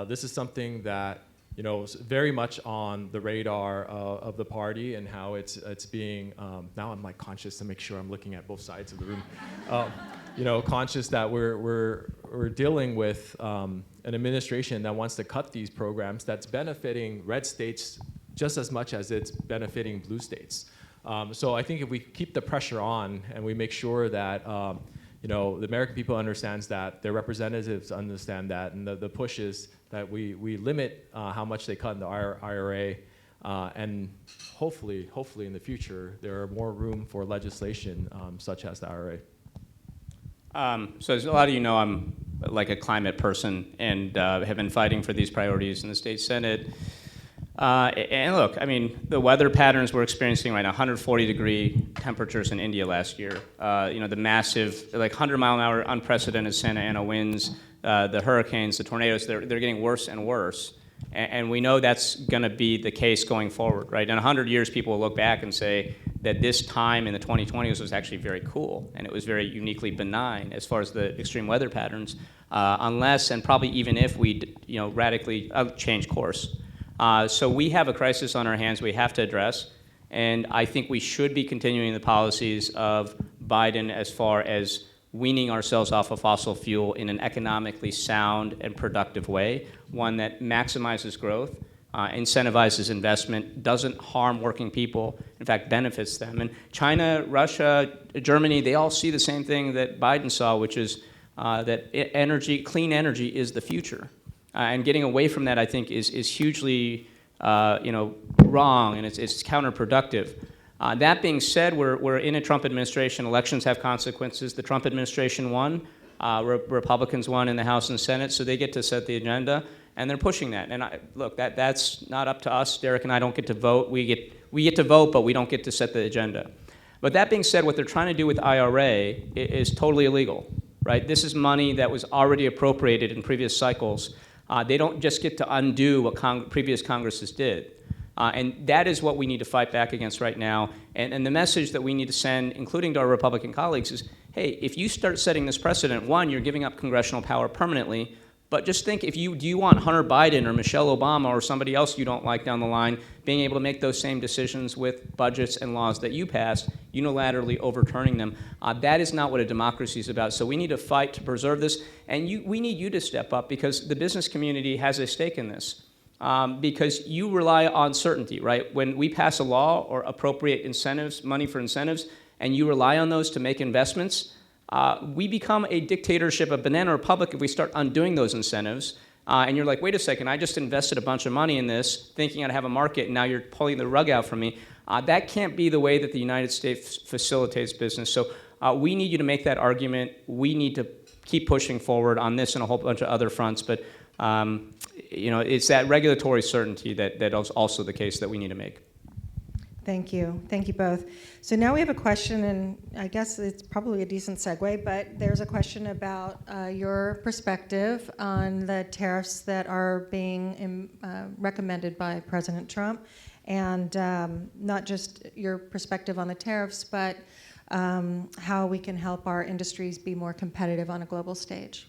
This is something that is very much on the radar of the party and how it's being. Now I'm like conscious to make sure I'm looking at both sides of the room. Conscious that we're dealing with an administration that wants to cut these programs that's benefiting red states just as much as it's benefiting blue states. So I think if we keep the pressure on and we make sure that the American people understands that, their representatives understand that, and the push is that we limit how much they cut in the IRA, and hopefully in the future there are more room for legislation such as the IRA. So as a lot of you know, I'm like a climate person and have been fighting for these priorities in the state Senate. And look, I mean, the weather patterns we're experiencing right now, 140-degree temperatures in India last year, the massive, like 100-mile-an-hour unprecedented Santa Ana winds, the hurricanes, the tornadoes, they're getting worse and worse. And we know that's going to be the case going forward, right? In 100 years, people will look back and say that this time in the 2020s was actually very cool, and it was very uniquely benign as far as the extreme weather patterns, unless and probably even if we, radically change course. So we have a crisis on our hands we have to address, and I think we should be continuing the policies of Biden as far as weaning ourselves off of fossil fuel in an economically sound and productive way, one that maximizes growth, incentivizes investment, doesn't harm working people, in fact benefits them. And China, Russia, Germany, they all see the same thing that Biden saw, which is that clean energy is the future. And getting away from that, I think, is hugely wrong, and it's counterproductive. That being said, we're in a Trump administration. Elections have consequences. The Trump administration won. Republicans won in the House and Senate, so they get to set the agenda, and they're pushing that. And look, that's not up to us. Derek and I don't get to vote. We get to vote, but we don't get to set the agenda. But that being said, what they're trying to do with IRA is totally illegal, right? This is money that was already appropriated in previous cycles. They don't just get to undo what previous Congresses did. And that is what we need to fight back against right now. And the message that we need to send, including to our Republican colleagues, is, hey, if you start setting this precedent, one, you're giving up congressional power permanently. But just think, do you want Hunter Biden or Michelle Obama or somebody else you don't like down the line being able to make those same decisions with budgets and laws that you passed, unilaterally overturning them? That is not what a democracy is about. So we need to fight to preserve this. And we need you to step up, because the business community has a stake in this. Because you rely on certainty, right? When we pass a law or appropriate incentives, money for incentives, and you rely on those to make investments, we become a dictatorship, a banana republic, if we start undoing those incentives. And you're like, wait a second, I just invested a bunch of money in this, thinking I'd have a market, and now you're pulling the rug out from me. That can't be the way that the United States facilitates business. So we need you to make that argument. We need to keep pushing forward on this and a whole bunch of other fronts. But it's that regulatory certainty that is also the case that we need to make. Thank you. Thank you both. So now we have a question, and I guess it's probably a decent segue, but there's a question about your perspective on the tariffs that are being recommended by President Trump, and not just your perspective on the tariffs, but how we can help our industries be more competitive on a global stage.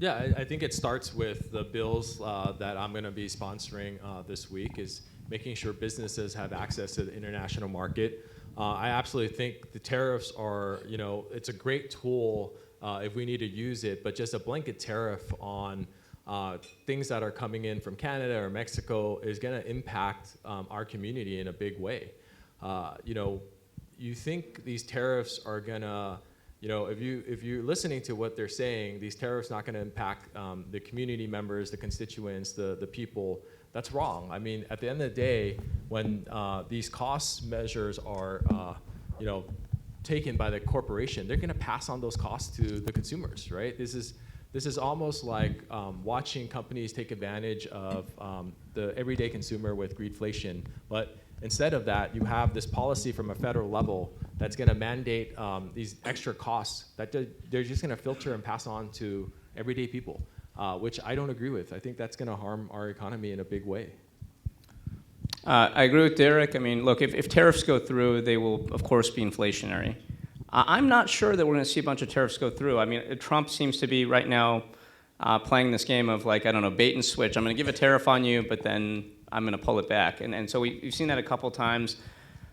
Yeah, I think it starts with the bills that I'm going to be sponsoring this week, is making sure businesses have access to the international market. I absolutely think the tariffs are, it's a great tool if we need to use it, but just a blanket tariff on things that are coming in from Canada or Mexico is going to impact our community in a big way. You think these tariffs are going to if you're listening to what they're saying, these tariffs not going to impact the community members, the constituents, the people. That's wrong. I mean, at the end of the day, when these cost measures are, taken by the corporation, they're going to pass on those costs to the consumers, right? This is almost like watching companies take advantage of the everyday consumer with greedflation. But instead of that, you have this policy from a federal level that's going to mandate these extra costs that they're just going to filter and pass on to everyday people, which I don't agree with. I think that's going to harm our economy in a big way. I agree with Derek. I mean, look, if tariffs go through, they will, of course, be inflationary. I'm not sure that we're going to see a bunch of tariffs go through. I mean, Trump seems to be right now playing this game of, like, I don't know, bait and switch. I'm going to give a tariff on you, but then I'm going to pull it back. And so we've seen that a couple times.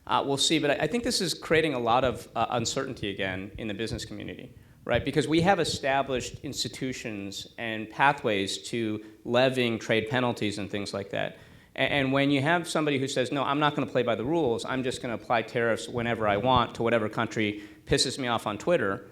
We'll see. But I think this is creating a lot of uncertainty again in the business community, right? Because we have established institutions and pathways to levying trade penalties and things like that. And when you have somebody who says, no, I'm not going to play by the rules, I'm just going to apply tariffs whenever I want to whatever country pisses me off on Twitter,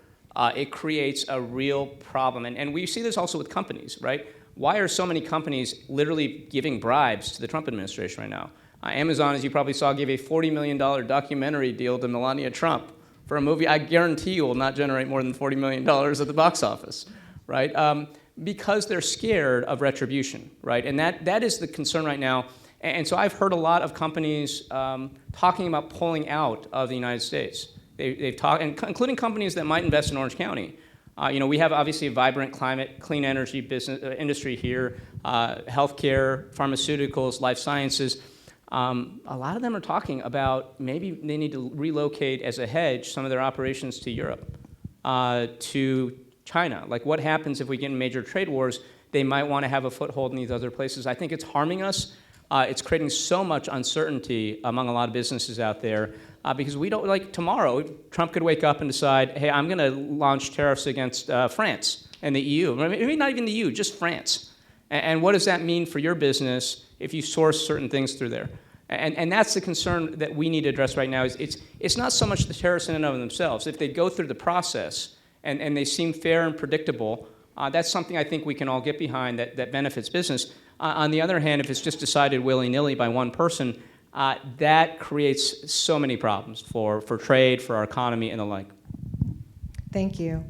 it creates a real problem. And we see this also with companies, right? Why are so many companies literally giving bribes to the Trump administration right now? Amazon, as you probably saw, gave a $40 million documentary deal to Melania Trump for a movie I guarantee you will not generate more than $40 million at the box office, right? Because they're scared of retribution, right? And that is the concern right now. And so I've heard a lot of companies talking about pulling out of the United States. They've talked, including companies that might invest in Orange County. We have obviously a vibrant climate, clean energy business industry here, healthcare, pharmaceuticals, life sciences. A lot of them are talking about maybe they need to relocate as a hedge some of their operations to Europe, to China. Like, what happens if we get in major trade wars? They might want to have a foothold in these other places. I think it's harming us. It's creating so much uncertainty among a lot of businesses out there because we don't, like, tomorrow, Trump could wake up and decide, hey, I'm going to launch tariffs against France and the EU. Maybe not even the EU, just France. And what does that mean for your business if you source certain things through there? And that's the concern that we need to address right now. It's not so much the tariffs in and of themselves. If they go through the process and they seem fair and predictable, that's something I think we can all get behind that benefits business. On the other hand, if it's just decided willy-nilly by one person, that creates so many problems for trade, for our economy, and the like. Thank you.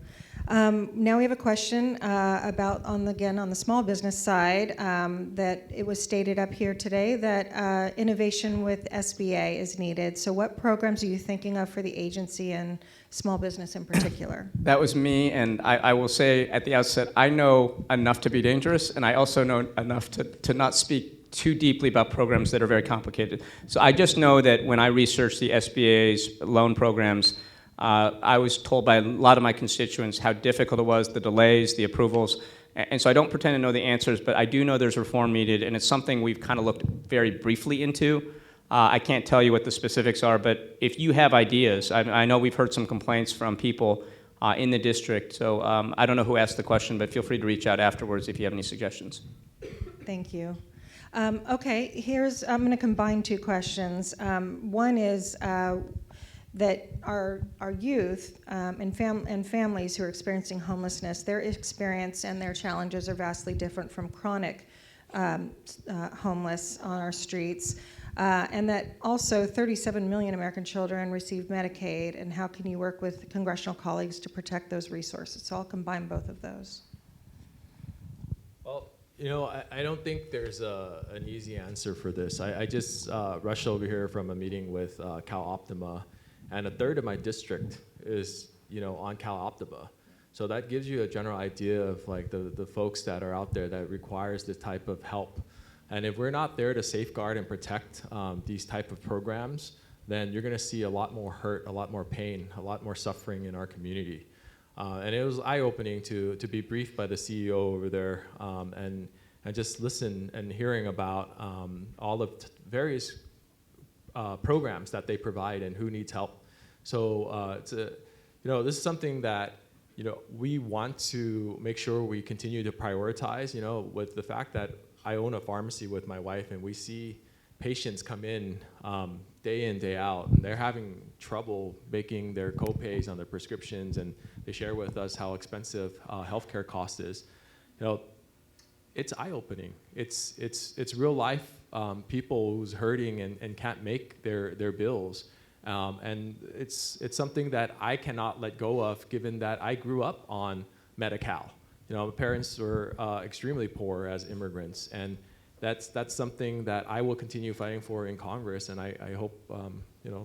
Now we have a question about, on the small business side, that it was stated up here today that innovation with SBA is needed. So what programs are you thinking of for the agency and small business in particular? That was me, and I will say at the outset, I know enough to be dangerous, and I also know enough to not speak too deeply about programs that are very complicated. So I just know that when I researched the SBA's loan programs, I was told by a lot of my constituents how difficult it was, the delays, the approvals, and so I don't pretend to know the answers, but I do know there's reform needed, and it's something we've kind of looked very briefly into. I can't tell you what the specifics are, but if you have ideas, I know we've heard some complaints from people in the district, so I don't know who asked the question, but feel free to reach out afterwards if you have any suggestions. Thank you. Okay, I'm going to combine two questions. One is that our youth and families who are experiencing homelessness, their experience and their challenges are vastly different from chronic homeless on our streets. And that also 37 million American children receive Medicaid, and how can you work with congressional colleagues to protect those resources? So I'll combine both of those. Well, I don't think there's an easy answer for this. I just rushed over here from a meeting with Cal Optima, and a third of my district is, on Cal Optima. So that gives you a general idea of, like, the folks that are out there that requires this type of help. And if we're not there to safeguard and protect these type of programs, then you're going to see a lot more hurt, a lot more pain, a lot more suffering in our community. And it was eye-opening to be briefed by the CEO over there and just listen and hearing about all of various programs that they provide and who needs help. So this is something that we want to make sure we continue to prioritize. With the fact that I own a pharmacy with my wife, and we see patients come in day in, day out, and they're having trouble making their co-pays on their prescriptions, and they share with us how expensive healthcare cost is. It's eye-opening. It's real life people who's hurting and can't make their bills. And it's something that I cannot let go of, given that I grew up on Medi-Cal. My parents were extremely poor as immigrants, and that's something that I will continue fighting for in Congress, and I hope,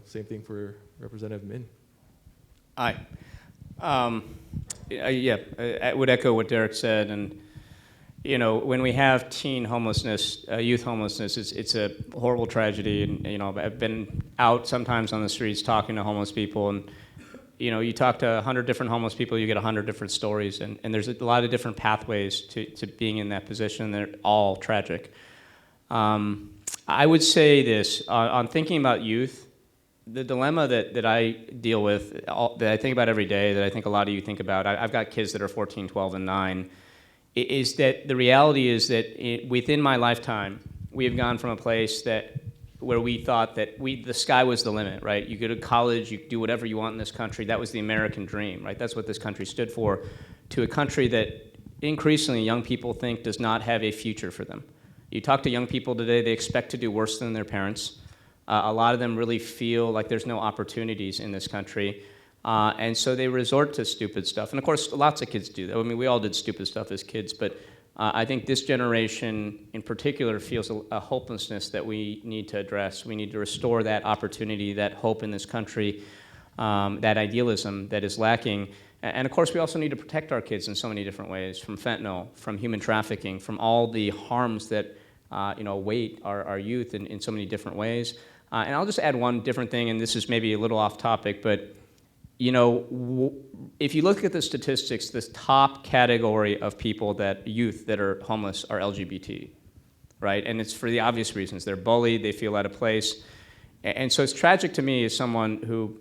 same thing for Representative Min. Aye. I would echo what Derek said, and when we have teen homelessness, youth homelessness, it's a horrible tragedy. And I've been out sometimes on the streets talking to homeless people, and you talk to 100 different homeless people, you get 100 different stories, and there's a lot of different pathways to being in that position. They're all tragic. I would say this on thinking about youth. The dilemma that I deal with, that I think about every day, that I think a lot of you think about, I've got kids that are 14, 12, and 9. Is that the reality is that within my lifetime, we have gone from a place where we thought that the sky was the limit, right? You go to college, you do whatever you want in this country. That was the American dream, right? That's what this country stood for. To a country that increasingly young people think does not have a future for them. You talk to young people today, they expect to do worse than their parents. A lot of them really feel like there's no opportunities in this country. And so they resort to stupid stuff. And of course, lots of kids do that. I mean, we all did stupid stuff as kids, but I think this generation in particular feels a hopelessness that we need to address. We need to restore that opportunity, that hope in this country, that idealism that is lacking. And of course, we also need to protect our kids in so many different ways, from fentanyl, from human trafficking, from all the harms that await our youth in so many different ways. And I'll just add one different thing, and this is maybe a little off topic, but if you look at the statistics, this top category of people youth that are homeless are LGBT, right? And it's for the obvious reasons. They're bullied, they feel out of place. And so it's tragic to me as someone who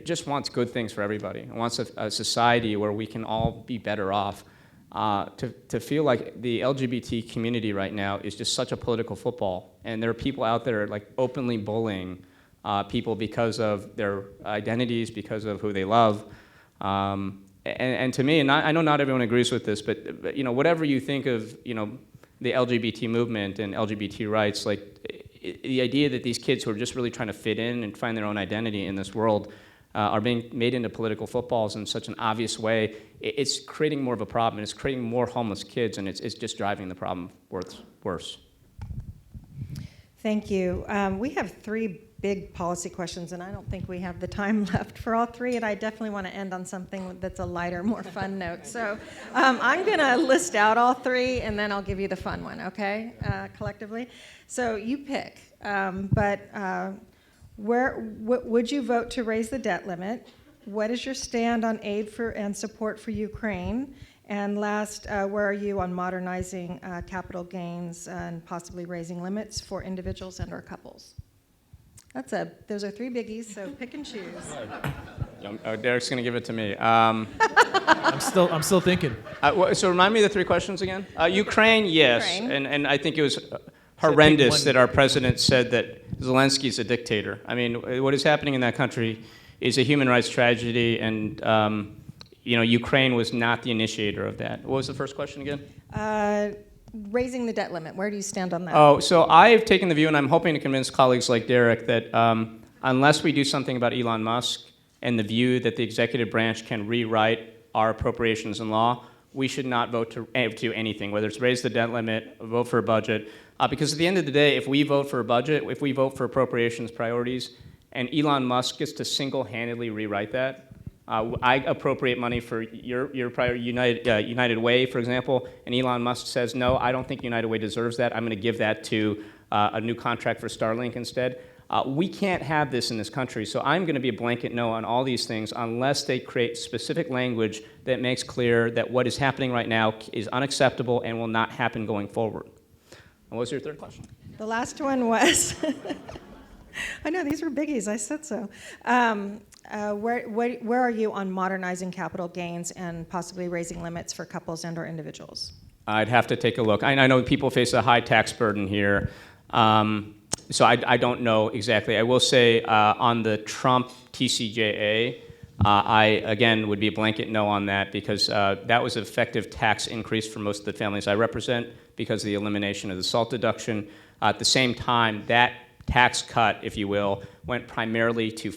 just wants good things for everybody, and wants a society where we can all be better off. To feel like the LGBT community right now is just such a political football, and there are people out there like openly bullying people because of their identities, because of who they love. And to me, and I know not everyone agrees with this, but whatever you think of the LGBT movement and LGBT rights, like the idea that these kids who are just really trying to fit in and find their own identity in this world are being made into political footballs in such an obvious way, it's creating more of a problem. It's creating more homeless kids, and it's just driving the problem worse. Thank you. We have 3 big policy questions, and I don't think we have the time left for all 3, and I definitely want to end on something that's a lighter, more fun note. So I'm going to list out all 3, and then I'll give you the fun one, okay, collectively? So you pick, would you vote to raise the debt limit? What is your stand on aid for and support for Ukraine? And last, where are you on modernizing capital gains and possibly raising limits for individuals and/or couples? Those are 3 biggies, so pick and choose. Derek's going to give it to me. I'm still thinking. So remind me of the 3 questions again. Ukraine, yes, Ukraine. And I think it was horrendous that our president said that Zelensky's a dictator. I mean, what is happening in that country is a human rights tragedy, and Ukraine was not the initiator of that. What was the first question again? Raising the debt limit. Where do you stand on that? Oh, so I've taken the view, and I'm hoping to convince colleagues like Derek, that unless we do something about Elon Musk and the view that the executive branch can rewrite our appropriations in law, we should not vote to anything, whether it's raise the debt limit, vote for a budget. Because at the end of the day, if we vote for a budget, if we vote for appropriations priorities, and Elon Musk gets to single-handedly rewrite that, I appropriate money for your prior United Way, for example, and Elon Musk says, no, I don't think United Way deserves that. I'm going to give that to a new contract for Starlink instead. We can't have this in this country, so I'm going to be a blanket no on all these things unless they create specific language that makes clear that what is happening right now is unacceptable and will not happen going forward. And what was your third question? The last one was, I know, these were biggies, I said so. Where are you on modernizing capital gains and possibly raising limits for couples and/or individuals? I'd have to take a look. I know people face a high tax burden here, so I don't know exactly. I will say on the Trump TCJA, I, again, would be a blanket no on that because that was an effective tax increase for most of the families I represent because of the elimination of the SALT deduction. At the same time, that tax cut, if you will, went primarily to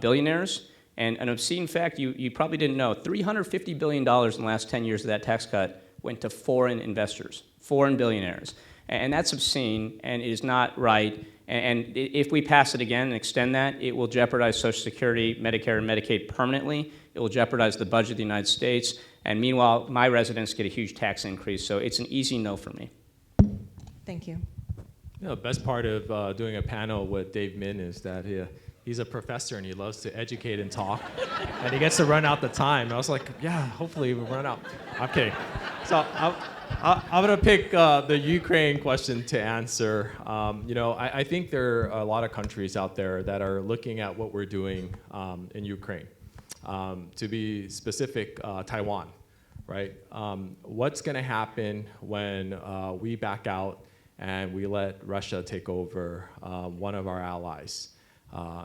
billionaires. And an obscene fact you probably didn't know, $350 billion in the last 10 years of that tax cut went to foreign investors, foreign billionaires. And that's obscene, and it is not right. And if we pass it again and extend that, it will jeopardize Social Security, Medicare, and Medicaid permanently. It will jeopardize the budget of the United States. And meanwhile, my residents get a huge tax increase. So it's an easy no for me. Thank you. You know, the best part of doing a panel with Dave Min is that he's a professor and he loves to educate and talk. And he gets to run out the time. I was like, yeah, hopefully we'll run out. I'm kidding. So I'm going to pick the Ukraine question to answer. You know, I think there are a lot of countries out there that are looking at what we're doing in Ukraine. To be specific, Taiwan, right? What's going to happen when we back out and we let Russia take over one of our allies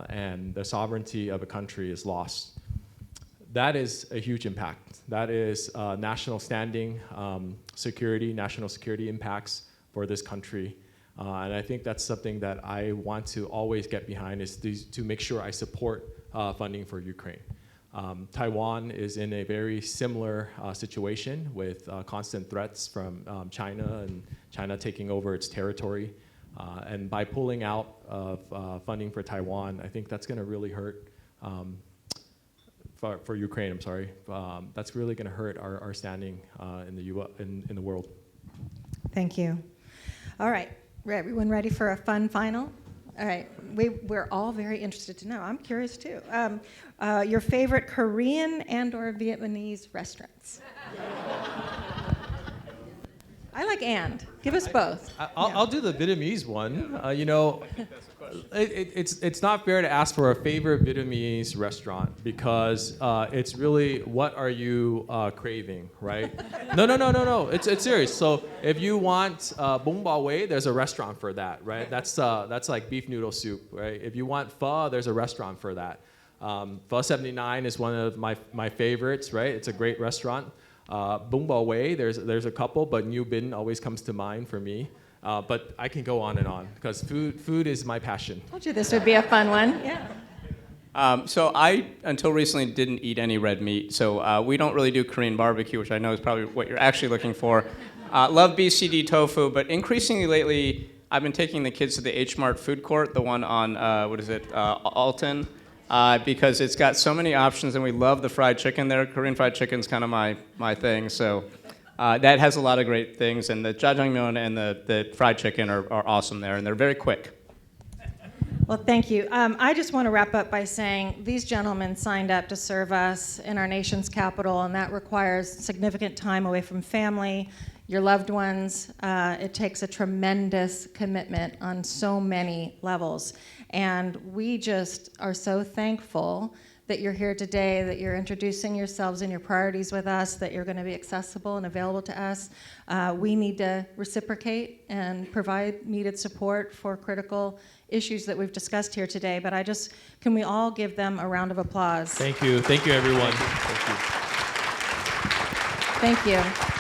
and the sovereignty of a country is lost? That is a huge impact. That is national standing, security, national security impacts for this country. And I think that's something that I want to always get behind is to make sure I support funding for Ukraine. Taiwan is in a very similar situation with constant threats from China and China taking over its territory. And by pulling out of funding for Taiwan, I think that's going to really hurt for Ukraine. I'm sorry. That's really going to hurt our standing in the world. Thank you. All right. Everyone ready for a fun final? All right. We're all very interested to know. I'm curious too. Your favorite Korean and/or Vietnamese restaurants? I like and. Give us both. I'll do the Vietnamese one. You know, it's not fair to ask for a favorite Vietnamese restaurant because it's really what are you craving, right? No. It's serious. So if you want bún bò Huế, there's a restaurant for that, right? That's like beef noodle soup, right? If you want pho, there's a restaurant for that. Pho 79 is one of my favorites, right? It's a great restaurant. Bún bò Huế, there's a couple, but New Bin always comes to mind for me. But I can go on and on because food is my passion. Told you this would be a fun one. Yeah. So I, until recently, didn't eat any red meat. So we don't really do Korean barbecue, which I know is probably what you're actually looking for. Love BCD tofu, but increasingly lately, I've been taking the kids to the H Mart food court, the one on, Alton, because it's got so many options, and we love the fried chicken there. Korean fried chicken's kind of my thing, so that has a lot of great things, and the jjajangmyeon and the fried chicken are awesome there, and they're very quick. Well, thank you. I just want to wrap up by saying these gentlemen signed up to serve us in our nation's capital, and that requires significant time away from family, your loved ones. It takes a tremendous commitment on so many levels. And we just are so thankful that you're here today, that you're introducing yourselves and your priorities with us, that you're going to be accessible and available to us. We need to reciprocate and provide needed support for critical issues that we've discussed here today. But can we all give them a round of applause? Thank you. Thank you, everyone. Thank you.